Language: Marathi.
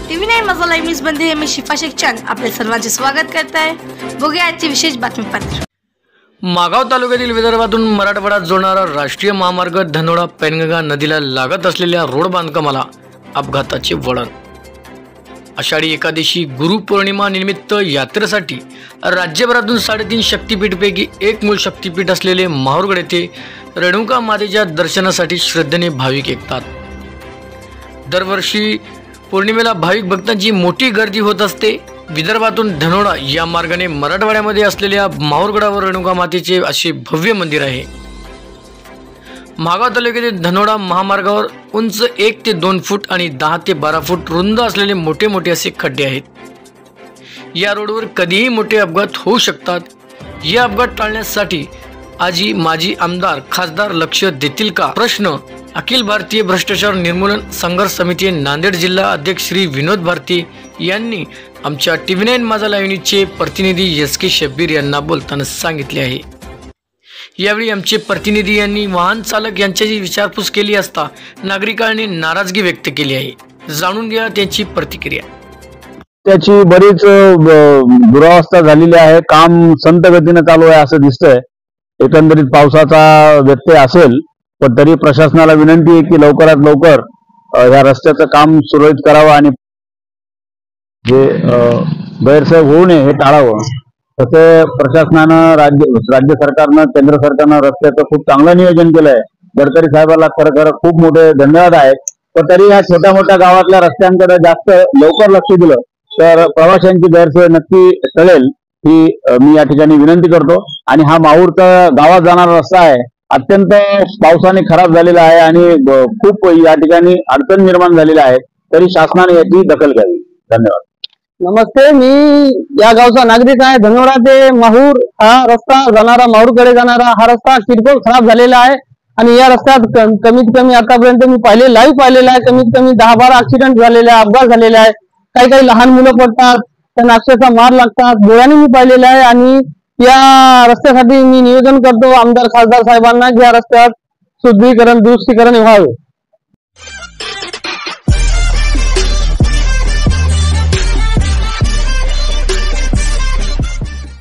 TV9 माझा लाईव्ह न्यूज मध्ये मी शिफा शेख चंद आपले सर्वांचे स्वागत करत आहे। बघूया आजची विशेष बातमीपत्र। मागाव तालुक्यातील विदर्भातून मराठवाड्यात जोडणारा राष्ट्रीय महामार्ग धनोडा पैनगंगा नदीला लागत असलेल्या रोड बांधकामाला अपघाताचे वळण। आषाढी एकादशी गुरुपौर्णिमा निमित्त यात्रेसाठी राज्यभरातून 3.5 शक्तिपीठपैकी एक मूळ शक्तिपीठ असलेले माहूरगड येथे रेणुका मातेच्या दर्शनासाठी श्रद्धेने भाविक येतात। दरवर्षी पौर्णिमेला भाविक भक्तांची मोठी गर्दी होत असते। विदर्भातून धनोडा या मार्गाने मराठवाड्यामध्ये असलेल्या माहूरगडावर रेणुका मातेचे असे भव्य मंदिर आहे। मागाव तालुक्यातील धनोडा महामार्गावर उंच 1 ते 2 फूट आणि 10 ते 12 फूट रुंद असलेले मोठे मोठे असे खड्डे आहेत। या रोडवर कधीही मोठे अपघात होऊ शकतात। या अपघात टाळण्यासाठी आजी माजी आमदार खासदार लक्ष देतील का प्रश्न अखिल भारतीय भ्रष्टाचार निर्मूलन संघर्ष समिती नांदेड जिल्हा अध्यक्ष श्री विनोद भारती यांनी आमच्या TV9 माझा लाईव्ह न्यूजचे प्रतिनिधी SK शब्बीर यांना बोलताना सांगितले आहे। यावेळी आमचे प्रतिनिधी यांनी वाहन चालक यांच्याशी विचारपूस केली असता नागरिकांनी नाराजगी व्यक्त केली आहे। जाणून घ्या त्यांची प्रतिक्रिया। त्याची बरीच दुरावस्था झालेली आहे। काम संत गतीने चालू आहे असं दिसतंय। एकंदरीत पावसाचा व्यत्यय असेल पण तरी प्रशासनाला विनंती आहे की लवकरात लवकर या रस्त्याचं काम सुरळीत करावं आणि जे गैरसोय होऊ नये हे टाळावं। तसे प्रशासनानं राज्य सरकारनं केंद्र सरकारनं रस्त्याचं खूप चांगलं नियोजन केलंय। गडकरी साहेबांना खरं खूप मोठे धन्यवाद आहेत। पण तरी या छोट्या मोठ्या गावातल्या रस्त्यांकडे जास्त लवकर लक्ष दिलं तर प्रवाशांची गैरसोय नक्की टळेल ही मी या ठिकाणी विनंती करतो। आणि हा माहूरचा गावात जाणारा रस्ता आहे अत्यंत पावसाने खराब झालेला आहे आणि खूप या ठिकाणी अडचण निर्माण झालेली आहे। तरी शासनाने याची दखल घ्यावी। धन्यवाद। नमस्ते, मी या गावचा नागरिक आहे। धनोडा ते माहूर हा रस्ता जाणारा माहूरकडे जाणारा हा रस्ता किरकोळ खराब झालेला आहे आणि या रस्त्यात कमीत कमी आतापर्यंत मी लाईव्ह पाहिलेला आहे कमीत कमी 10-12 ऍक्सिडेंट झालेले आहे, अपघात झालेले आहे। काही लहान मुलं पडतात, त्यांना अक्षरशः मार लागतात, डोळ्याने मी पाहिलेलं आहे। आणि या रस्त्यासाठी मी निवेदन करतो आमदार खासदार साहेबांना की या रस्त्यात सुदृढीकरण दुरुस्तीकरण व्हावे।